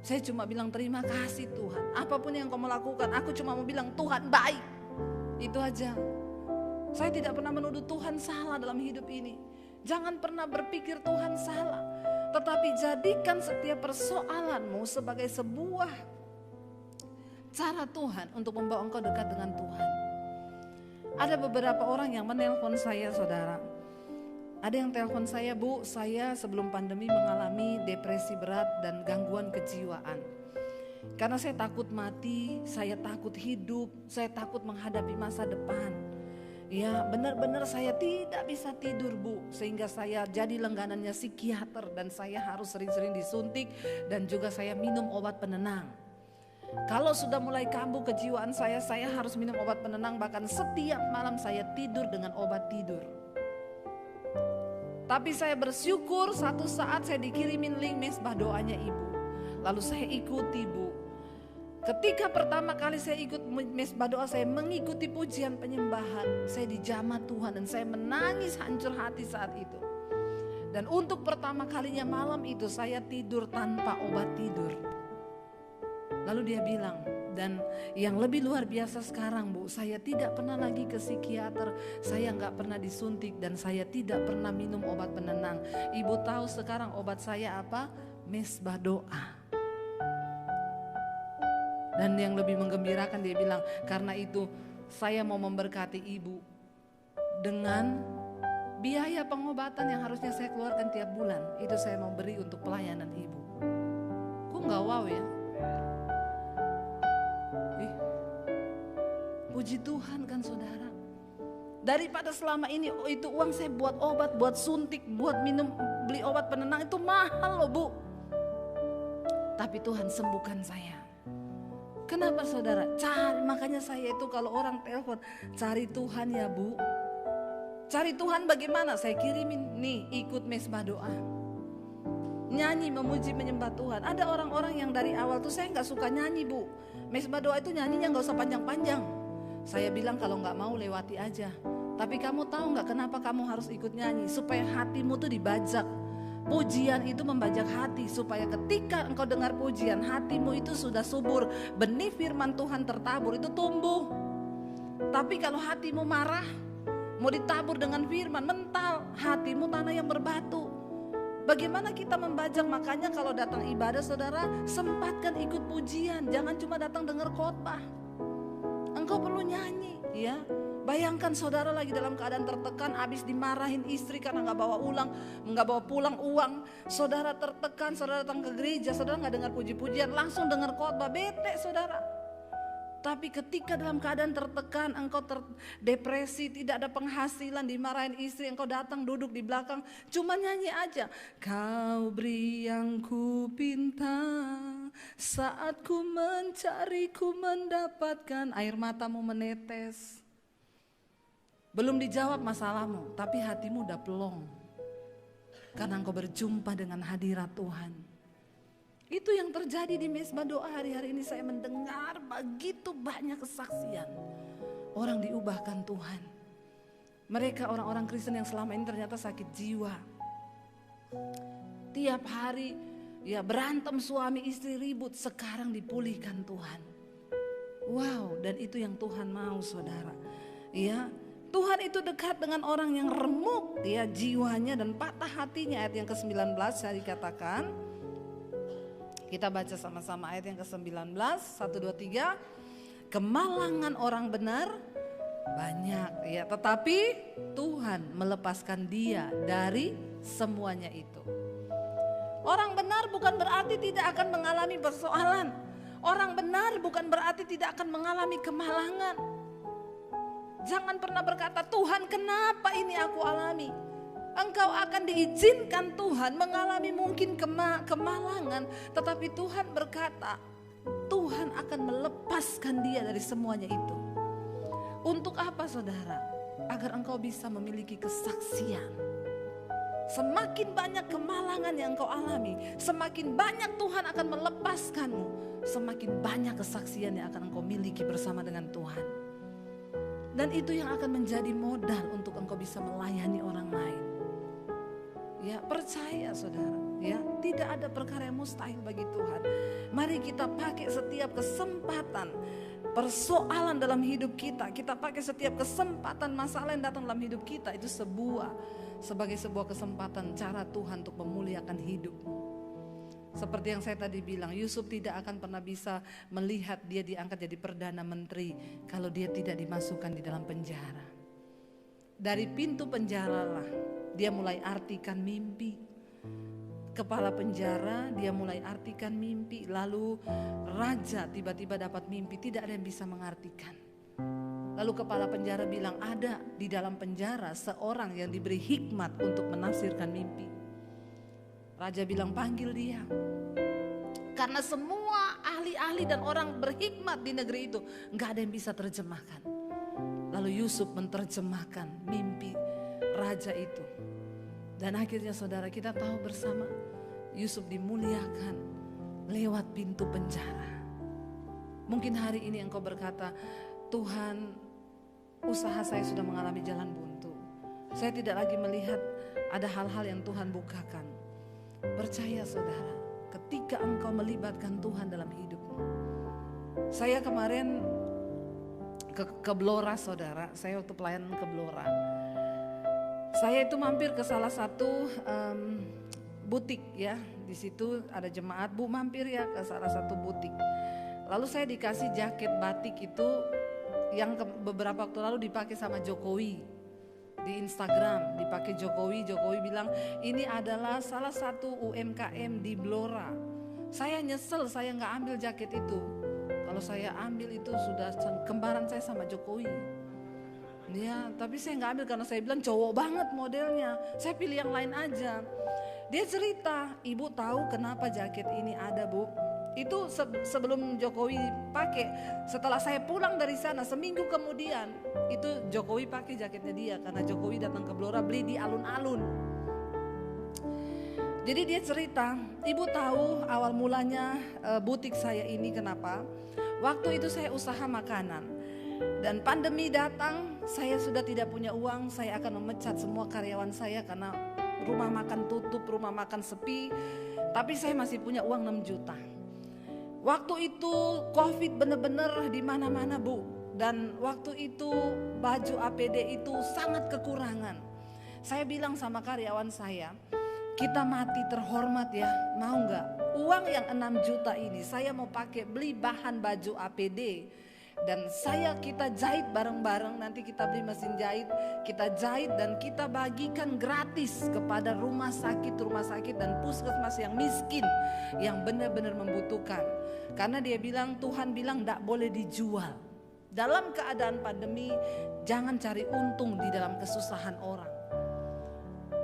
Speaker 1: Saya cuma bilang terima kasih Tuhan. Apapun yang kau melakukan, aku cuma mau bilang Tuhan baik. Itu aja. Saya tidak pernah menuduh Tuhan salah dalam hidup ini. Jangan pernah berpikir Tuhan salah. Tetapi jadikan setiap persoalanmu sebagai sebuah cara Tuhan untuk membawa engkau dekat dengan Tuhan. Ada beberapa orang yang menelpon saya, saudara. Ada yang telepon saya, Bu, saya sebelum pandemi mengalami depresi berat dan gangguan kejiwaan. Karena saya takut mati, saya takut hidup, saya takut menghadapi masa depan. Ya, benar-benar saya tidak bisa tidur, Bu, sehingga saya jadi langganannya psikiater dan saya harus sering-sering disuntik dan juga saya minum obat penenang. Kalau sudah mulai kambuh kejiwaan saya harus minum obat penenang, bahkan setiap malam saya tidur dengan obat tidur. Tapi saya bersyukur satu saat saya dikirimin link mesbah doanya ibu. Lalu saya ikuti, Bu. Ketika pertama kali saya ikut mesbah doa, saya mengikuti pujian penyembahan. Saya dijamah Tuhan dan saya menangis hancur hati saat itu. Dan untuk pertama kalinya malam itu saya tidur tanpa obat tidur. Lalu dia bilang, dan yang lebih luar biasa sekarang, Bu, saya tidak pernah lagi ke psikiater, saya nggak pernah disuntik dan saya tidak pernah minum obat penenang. Ibu tahu sekarang obat saya apa? Mesbah doa. Dan yang lebih menggembirakan dia bilang, karena itu saya mau memberkati ibu dengan biaya pengobatan yang harusnya saya keluarkan tiap bulan. Itu saya mau beri untuk pelayanan ibu. Kok nggak wow ya? Puji Tuhan kan saudara. Daripada selama ini itu uang saya buat obat, buat suntik, buat minum, beli obat penenang itu mahal loh, Bu. Tapi Tuhan sembuhkan saya. Kenapa saudara? Makanya saya itu kalau orang telepon, cari Tuhan ya, Bu. Cari Tuhan bagaimana? Saya kirimin nih, ikut mesbah doa. Nyanyi, memuji, menyembah Tuhan. Ada orang-orang yang dari awal tuh saya gak suka nyanyi, Bu. Mesbah doa itu nyanyinya gak usah panjang-panjang. Saya bilang kalau gak mau lewati aja. Tapi kamu tahu gak kenapa kamu harus ikut nyanyi? Supaya hatimu tuh dibajak. Pujian itu membajak hati. Supaya ketika engkau dengar pujian, hatimu itu sudah subur. Benih firman Tuhan tertabur, itu tumbuh. Tapi kalau hatimu marah, mau ditabur dengan firman, mental. Hatimu tanah yang berbatu. Bagaimana kita membajak? Makanya kalau datang ibadah saudara, sempatkan ikut pujian. Jangan cuma datang dengar khotbah. Engkau perlu nyanyi, ya. Bayangkan saudara lagi dalam keadaan tertekan, habis dimarahin istri karena nggak bawa pulang uang. Saudara tertekan, saudara datang ke gereja, saudara nggak dengar puji-pujian, langsung dengar khotbah, bete saudara. Tapi ketika dalam keadaan tertekan, engkau depresi, tidak ada penghasilan, dimarahin istri, engkau datang duduk di belakang, cuma nyanyi aja. Kau beri yang ku pinta, saat ku mencari ku mendapatkan. Air matamu menetes. Belum dijawab masalahmu, tapi hatimu udah pelong. Karena engkau berjumpa dengan hadirat Tuhan. Itu yang terjadi di mesbah doa hari-hari ini. Saya mendengar begitu banyak kesaksian. Orang diubahkan Tuhan. Mereka orang-orang Kristen yang selama ini ternyata sakit jiwa. Tiap hari ya berantem suami istri ribut, sekarang dipulihkan Tuhan. Wow, dan itu yang Tuhan mau saudara. Ya, Tuhan itu dekat dengan orang yang remuk ya jiwanya dan patah hatinya. Ayat yang ke-19 saya dikatakan. Kita baca sama-sama ayat yang ke-19, 1, 2, 3. Kemalangan orang benar banyak ya, tetapi Tuhan melepaskan dia dari semuanya itu. Orang benar bukan berarti tidak akan mengalami persoalan. Orang benar bukan berarti tidak akan mengalami kemalangan. Jangan pernah berkata, Tuhan kenapa ini aku alami? Engkau akan diizinkan Tuhan mengalami mungkin kemalangan, tetapi Tuhan berkata, Tuhan akan melepaskan dia dari semuanya itu. Untuk apa saudara? Agar engkau bisa memiliki kesaksian. Semakin banyak kemalangan yang engkau alami, semakin banyak Tuhan akan melepaskanmu, semakin banyak kesaksian yang akan engkau miliki bersama dengan Tuhan. Dan itu yang akan menjadi modal untuk engkau bisa melayani orang lain. Ya, percaya saudara, ya, tidak ada perkara yang mustahil bagi Tuhan. Mari kita pakai setiap kesempatan, persoalan dalam hidup kita pakai setiap kesempatan, masalah yang datang dalam hidup kita itu sebagai sebuah kesempatan cara Tuhan untuk memuliakan hidupmu. Seperti yang saya tadi bilang, Yusuf tidak akan pernah bisa melihat dia diangkat jadi Perdana Menteri kalau dia tidak dimasukkan di dalam penjara. Dari pintu penjara lah dia mulai artikan mimpi. Kepala penjara dia mulai artikan mimpi. Lalu raja tiba-tiba dapat mimpi, tidak ada yang bisa mengartikan. Lalu kepala penjara bilang, ada di dalam penjara seorang yang diberi hikmat untuk menafsirkan mimpi. Raja bilang, panggil dia. Karena semua ahli-ahli dan orang berhikmat di negeri itu gak ada yang bisa terjemahkan. Lalu Yusuf menerjemahkan mimpi raja itu. Dan akhirnya saudara, kita tahu bersama, Yusuf dimuliakan lewat pintu penjara. Mungkin hari ini engkau berkata, Tuhan, usaha saya sudah mengalami jalan buntu. Saya tidak lagi melihat ada hal-hal yang Tuhan bukakan. Percaya saudara, ketika engkau melibatkan Tuhan dalam hidupmu. Saya kemarin ke Blora saudara, saya waktu pelayanan ke Blora. Saya itu mampir ke salah satu butik ya. Di situ ada jemaat, Bu mampir ya ke salah satu butik. Lalu saya dikasih jaket batik itu yang beberapa waktu lalu dipakai sama Jokowi. Di Instagram dipakai Jokowi bilang ini adalah salah satu UMKM di Blora. Saya nyesel saya gak ambil jaket itu. Kalau saya ambil itu sudah kembaran saya sama Jokowi. Ya, tapi saya gak ambil karena saya bilang cowok banget modelnya. Saya pilih yang lain aja. Dia cerita, ibu tahu kenapa jaket ini ada bu? Itu sebelum Jokowi pakai. Setelah saya pulang dari sana seminggu kemudian, itu Jokowi pakai jaketnya dia. Karena Jokowi datang ke Blora beli di alun-alun. Jadi dia cerita, ibu tahu awal mulanya butik saya ini kenapa? Waktu itu saya usaha makanan dan pandemi datang, saya sudah tidak punya uang, saya akan memecat semua karyawan saya karena rumah makan tutup, rumah makan sepi, tapi saya masih punya uang 6 juta. Waktu itu COVID benar-benar di mana-mana bu, dan waktu itu baju APD itu sangat kekurangan. Saya bilang sama karyawan saya, kita mati terhormat ya, mau gak? Uang yang 6 juta ini saya mau pakai beli bahan baju APD. Dan kita jahit bareng-bareng, nanti kita beli mesin jahit, kita jahit dan kita bagikan gratis kepada rumah sakit dan puskesmas yang miskin, yang benar-benar membutuhkan. Karena dia bilang, Tuhan bilang gak boleh dijual. Dalam keadaan pandemi, jangan cari untung di dalam kesusahan orang.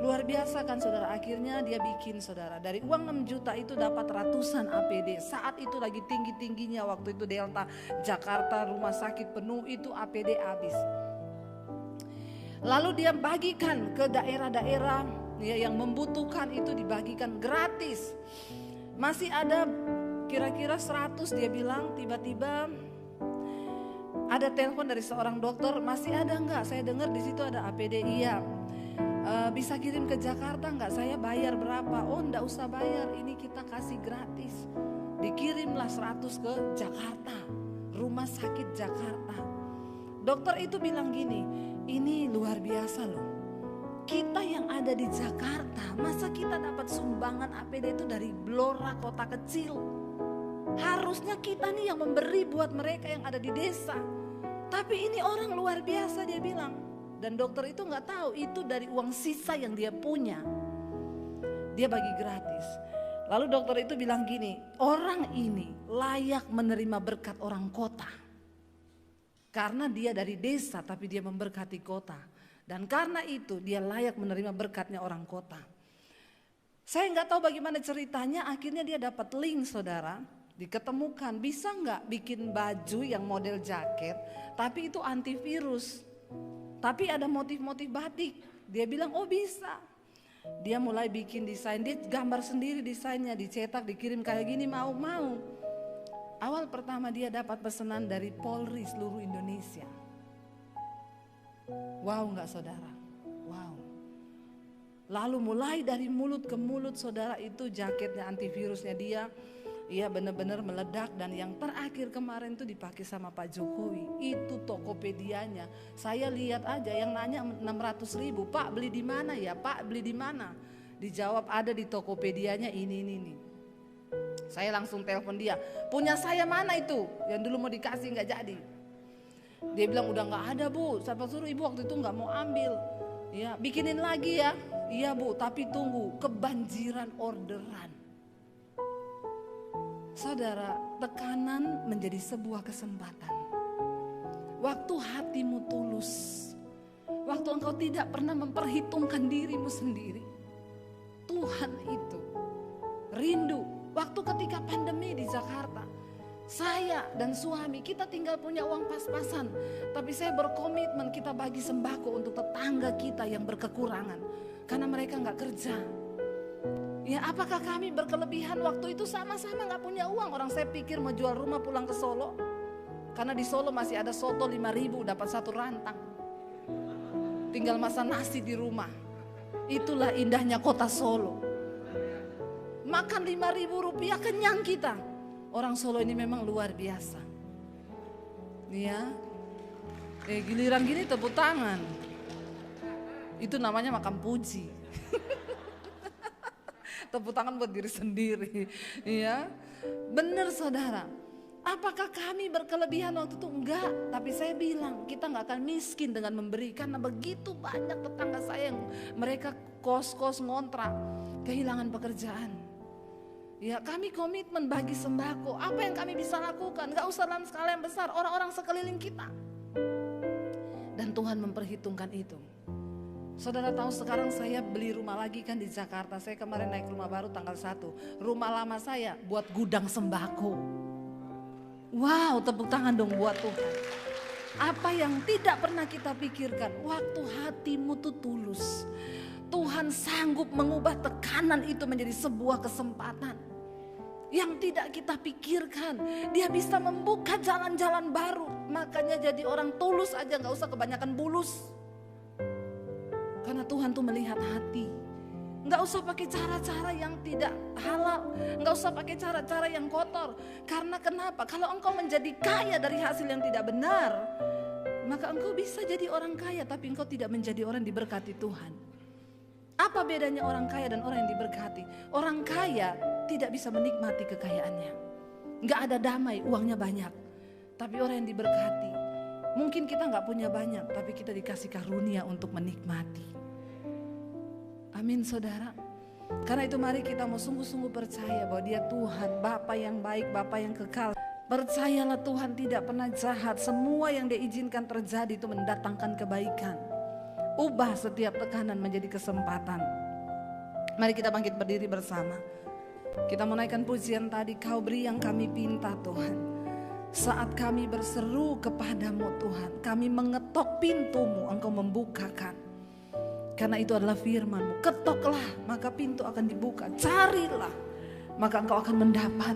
Speaker 1: Luar biasa kan saudara, akhirnya dia bikin saudara. Dari uang 6 juta itu dapat ratusan APD. Saat itu lagi tinggi-tingginya waktu itu Delta, Jakarta rumah sakit penuh itu APD habis. Lalu dia bagikan ke daerah-daerah ya, yang membutuhkan itu dibagikan gratis. Masih ada kira-kira 100 dia bilang, tiba-tiba ada telepon dari seorang dokter, masih ada enggak? Saya dengar di situ ada APD, iya. Bisa kirim ke Jakarta enggak? Saya bayar berapa? Oh enggak usah bayar, ini kita kasih gratis. Dikirimlah 100 ke Jakarta, rumah sakit Jakarta. Dokter itu bilang gini, ini luar biasa loh. Kita yang ada di Jakarta, masa kita dapat sumbangan APD itu dari Blora, kota kecil. Harusnya kita nih yang memberi buat mereka yang ada di desa. Tapi ini orang luar biasa dia bilang. Dan dokter itu gak tahu itu dari uang sisa yang dia punya. Dia bagi gratis. Lalu dokter itu bilang gini, orang ini layak menerima berkat orang kota. Karena dia dari desa tapi dia memberkati kota. Dan karena itu dia layak menerima berkatnya orang kota. Saya nggak tahu bagaimana ceritanya, akhirnya dia dapat link saudara, diketemukan bisa nggak bikin baju yang model jaket, tapi itu antivirus, tapi ada motif-motif batik. Dia bilang oh bisa. Dia mulai bikin desain, dia gambar sendiri desainnya, dicetak, dikirim kayak gini mau. Awal pertama dia dapat pesanan dari Polri seluruh Indonesia. Wow nggak saudara? Wow. Lalu mulai dari mulut ke mulut saudara, itu jaketnya antivirusnya dia benar-benar meledak. Dan yang terakhir kemarin tuh dipakai sama Pak Jokowi, itu Tokopedia-nya. Saya lihat aja yang nanya 600.000, Pak beli di mana ya, Pak beli di mana? Dijawab ada di Tokopedia-nya ini. Saya langsung telepon dia, punya saya mana itu yang dulu mau dikasih nggak jadi. Dia bilang udah nggak ada Bu, siapa suruh ibu waktu itu nggak mau ambil. Ya bikinin lagi ya. Iya Bu, tapi tunggu, kebanjiran orderan. Saudara, tekanan menjadi sebuah kesempatan. Waktu hatimu tulus, waktu engkau tidak pernah memperhitungkan dirimu sendiri, Tuhan itu rindu. Waktu ketika pandemi di Jakarta, saya dan suami kita tinggal punya uang pas-pasan, tapi saya berkomitmen kita bagi sembako untuk tetangga kita yang berkekurangan karena mereka nggak kerja. Ya apakah kami berkelebihan waktu itu? Sama-sama gak punya uang. Orang saya pikir mau jual rumah pulang ke Solo, karena di Solo masih ada soto 5.000 dapat 1 rantang. Tinggal masak nasi di rumah. Itulah indahnya kota Solo. Makan 5.000 rupiah kenyang kita. Orang Solo ini memang luar biasa. Ya, giliran gini tepuk tangan. Itu namanya makan puji. Tepuk tangan buat diri sendiri, ya. Benar saudara. Apakah kami berkelebihan waktu itu? Enggak. Tapi saya bilang kita nggak akan miskin dengan memberi, karena begitu banyak tetangga saya yang mereka kos-kos ngontrak, kehilangan pekerjaan. Ya kami komitmen bagi sembako. Apa yang kami bisa lakukan? Nggak usah dalam skala yang besar, orang-orang sekeliling kita. Dan Tuhan memperhitungkan itu. Saudara tahu sekarang saya beli rumah lagi kan di Jakarta. Saya kemarin naik rumah baru tanggal 1. Rumah lama saya buat gudang sembako. Wow, tepuk tangan dong buat Tuhan. Apa yang tidak pernah kita pikirkan, waktu hatimu tuh tulus, Tuhan sanggup mengubah tekanan itu menjadi sebuah kesempatan yang tidak kita pikirkan. Dia bisa membuka jalan-jalan baru. Makanya jadi orang tulus aja, gak usah kebanyakan bulus. Karena Tuhan tuh melihat hati. Nggak usah pakai cara-cara yang tidak halal, nggak usah pakai cara-cara yang kotor. Karena kenapa? Kalau engkau menjadi kaya dari hasil yang tidak benar, maka engkau bisa jadi orang kaya tapi engkau tidak menjadi orang diberkati Tuhan. Apa bedanya orang kaya dan orang yang diberkati? Orang kaya tidak bisa menikmati kekayaannya, nggak ada damai, uangnya banyak. Tapi orang yang diberkati, mungkin kita nggak punya banyak, tapi kita dikasih karunia untuk menikmati. Amin saudara. Karena itu mari kita mau sungguh-sungguh percaya bahwa Dia Tuhan, Bapa yang baik, Bapa yang kekal. Percayalah Tuhan tidak pernah jahat. Semua yang Dia izinkan terjadi itu mendatangkan kebaikan. Ubah setiap tekanan menjadi kesempatan. Mari kita bangkit berdiri bersama. Kita menaikkan pujian tadi, Kau beri yang kami pinta Tuhan. Saat kami berseru kepadamu Tuhan, kami mengetok pintumu, Engkau membukakan. Karena itu adalah firman-Mu. Ketoklah maka pintu akan dibuka. Carilah maka engkau akan mendapat.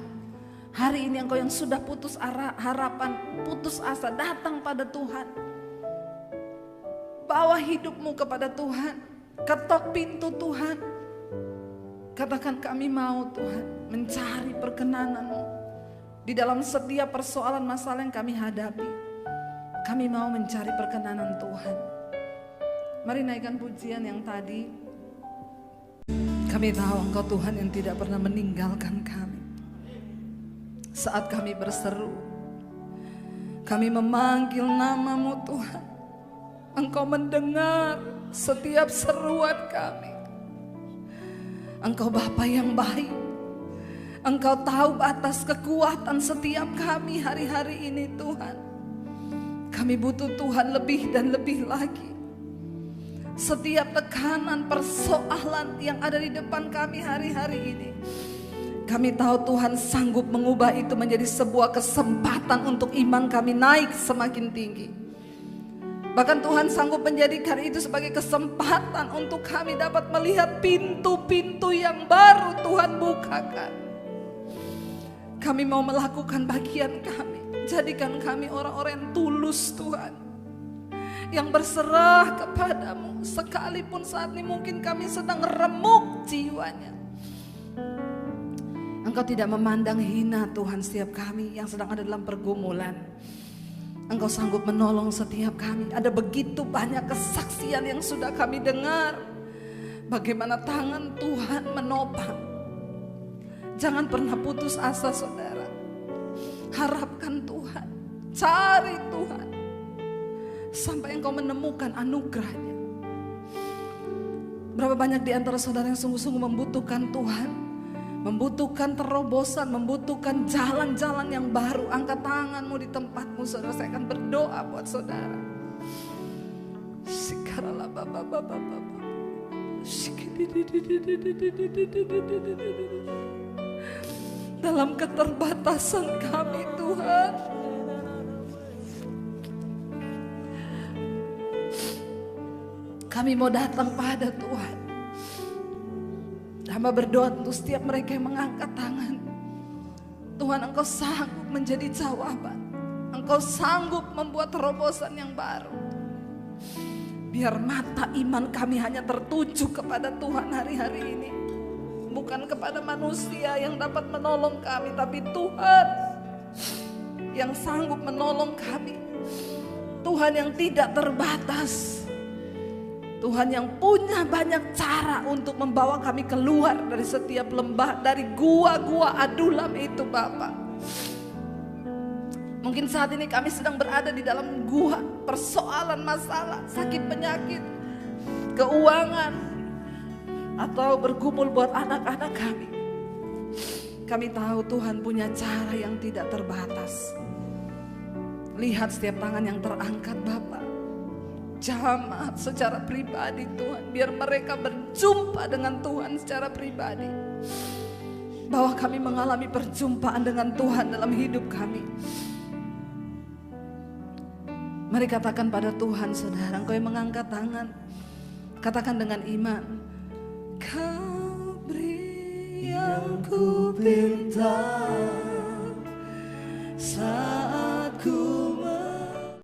Speaker 1: Hari ini engkau yang sudah putus harapan, putus asa, datang pada Tuhan. Bawa hidupmu kepada Tuhan. Ketok pintu Tuhan. Katakan kami mau Tuhan mencari perkenan-Mu. Di dalam setiap persoalan masalah yang kami hadapi, kami mau mencari perkenanan Tuhan. Mari naikkan pujian yang tadi. Kami tahu Engkau Tuhan yang tidak pernah meninggalkan kami. Saat kami berseru, kami memanggil nama-Mu Tuhan. Engkau mendengar setiap seruan kami. Engkau Bapa yang baik. Engkau tahu batas kekuatan setiap kami hari-hari ini Tuhan. Kami butuh Tuhan lebih dan lebih lagi. setiap tekanan, persoalan yang ada di depan kami hari-hari ini. Kami tahu Tuhan sanggup mengubah itu menjadi sebuah kesempatan untuk iman kami naik semakin tinggi. Bahkan Tuhan sanggup menjadikan itu sebagai kesempatan untuk kami dapat melihat pintu-pintu yang baru Tuhan bukakan. Kami mau melakukan bagian kami. Jadikan kami orang-orang yang tulus Tuhan, yang berserah kepadamu. Sekalipun saat ini mungkin kami sedang remuk jiwanya, Engkau tidak memandang hina Tuhan setiap kami yang sedang ada dalam pergumulan. Engkau sanggup menolong setiap kami. Ada begitu banyak kesaksian yang sudah kami dengar, bagaimana tangan Tuhan menopang. Jangan pernah putus asa saudara. Harapkan Tuhan, cari Tuhan sampai engkau menemukan anugerahnya. Berapa banyak di antara saudara yang sungguh-sungguh membutuhkan Tuhan, membutuhkan terobosan, membutuhkan jalan-jalan yang baru. Angkat tanganmu di tempatmu saudara, saya akan berdoa buat saudara. Sikaralah baba baba baba. Dalam keterbatasan kami Tuhan, kami mau datang pada Tuhan. Hamba berdoa untuk setiap mereka yang mengangkat tangan. Tuhan, Engkau sanggup menjadi jawaban. Engkau sanggup membuat terobosan yang baru. Biar mata iman kami hanya tertuju kepada Tuhan hari-hari ini. Bukan kepada manusia yang dapat menolong kami, tapi Tuhan yang sanggup menolong kami. Tuhan yang tidak terbatas. Tuhan yang punya banyak cara untuk membawa kami keluar dari setiap lembah, dari gua-gua adulam itu Bapa. Mungkin saat ini kami sedang berada di dalam gua persoalan, masalah, sakit, penyakit, keuangan, atau bergumul buat anak-anak kami. Kami tahu Tuhan punya cara yang tidak terbatas. Lihat setiap tangan yang terangkat Bapa. Jamaat secara pribadi Tuhan, biar mereka berjumpa dengan Tuhan secara pribadi. Bahwa kami mengalami perjumpaan dengan Tuhan dalam hidup kami. Mari katakan pada Tuhan saudara, engkau yang mengangkat tangan, katakan dengan iman. Kau beri yang ku pinta.